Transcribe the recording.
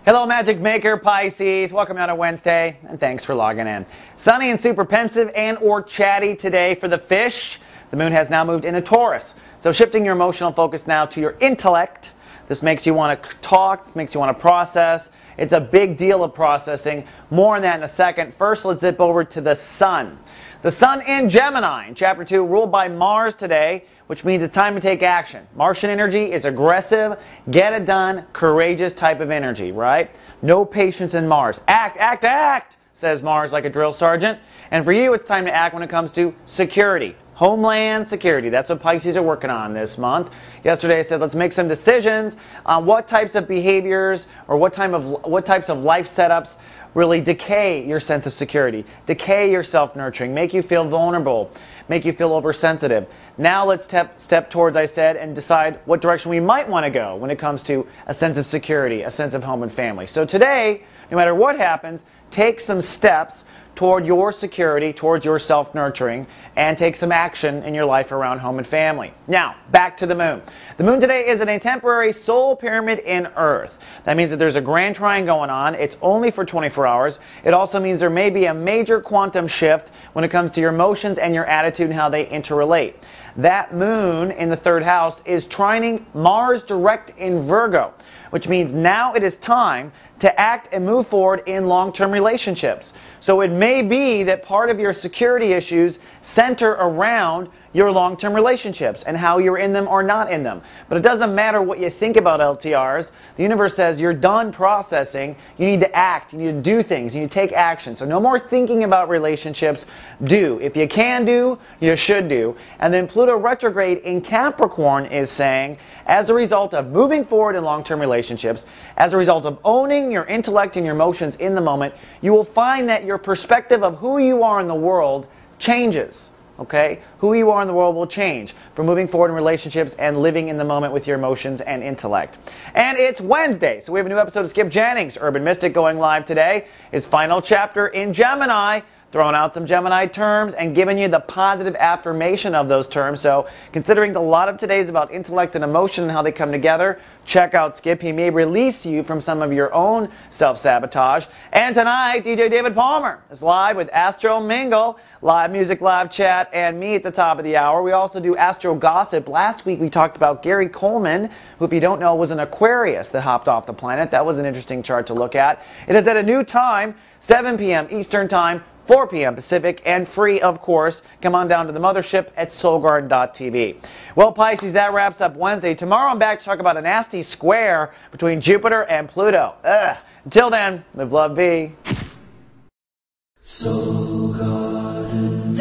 Hello, Magic Maker Pisces. Welcome out on Wednesday, and thanks for logging in. Sunny and super pensive and or chatty today for the fish. The moon has now moved into Taurus. So shifting your emotional focus now to your intellect. This makes you want to talk. This makes you want to process. It's a big deal of processing. More on that in a second. First, let's zip over to the sun. The sun in Gemini, in Chapter 2, ruled by Mars today, which means it's time to take action. Martian energy is aggressive, get it done, courageous type of energy, right? No patience in Mars. Act, act, act, says Mars like a drill sergeant. And for you, it's time to act when it comes to security. Homeland security. That's what Pisces are working on this month. Yesterday I said let's make some decisions on what types of behaviors or what types of life setups really decay your sense of security, decay your self-nurturing, make you feel vulnerable, make you feel oversensitive. Now let's step towards, I said, and decide what direction we might want to go when it comes to a sense of security, a sense of home and family. So today, no matter what happens, take some steps toward your security, towards your self-nurturing, and take some action in your life around home and family. Now, back to the moon. The moon today is in a temporary soul pyramid in Earth. That means that there's a grand trine going on. It's only for 24 hours. It also means there may be a major quantum shift when it comes to your emotions and your attitude and how they interrelate. That moon in the third house is trining Mars direct in Virgo, which means now it is time to act and move forward in long-term relationships. So it may be that part of your security issues center around your long-term relationships and how you're in them or not in them. But it doesn't matter what you think about LTRs. The universe says you're done processing. You need to act. You need to do things. You need to take action. So no more thinking about relationships. Do. If you can do, you should do. And then Pluto retrograde in Capricorn is saying, as a result of moving forward in long-term relationships, as a result of owning your intellect and your emotions in the moment, you will find that your perspective of who you are in the world changes. Okay? Who you are in the world will change for moving forward in relationships and living in the moment with your emotions and intellect. And it's Wednesday, so we have a new episode of Skip Jennings, Urban Mystic, going live today. His final chapter in Gemini, throwing out some Gemini terms and giving you the positive affirmation of those terms. So considering a lot of today's about intellect and emotion and how they come together, check out Skip. He may release you from some of your own self-sabotage. And tonight, DJ David Palmer is live with Astro Mingle, live music, live chat, and me at the top of the hour. We also do Astro Gossip. Last week we talked about Gary Coleman, who, if you don't know, was an Aquarius that hopped off the planet. That was an interesting chart to look at. It is at a new time, 7 p.m. Eastern Time, 4 p.m. Pacific, and free, of course. Come on down to the mothership at soulgarden.tv. Well, Pisces, that wraps up Wednesday. Tomorrow I'm back to talk about a nasty square between Jupiter and Pluto. Ugh. Until then, live, love, be. Soul Garden.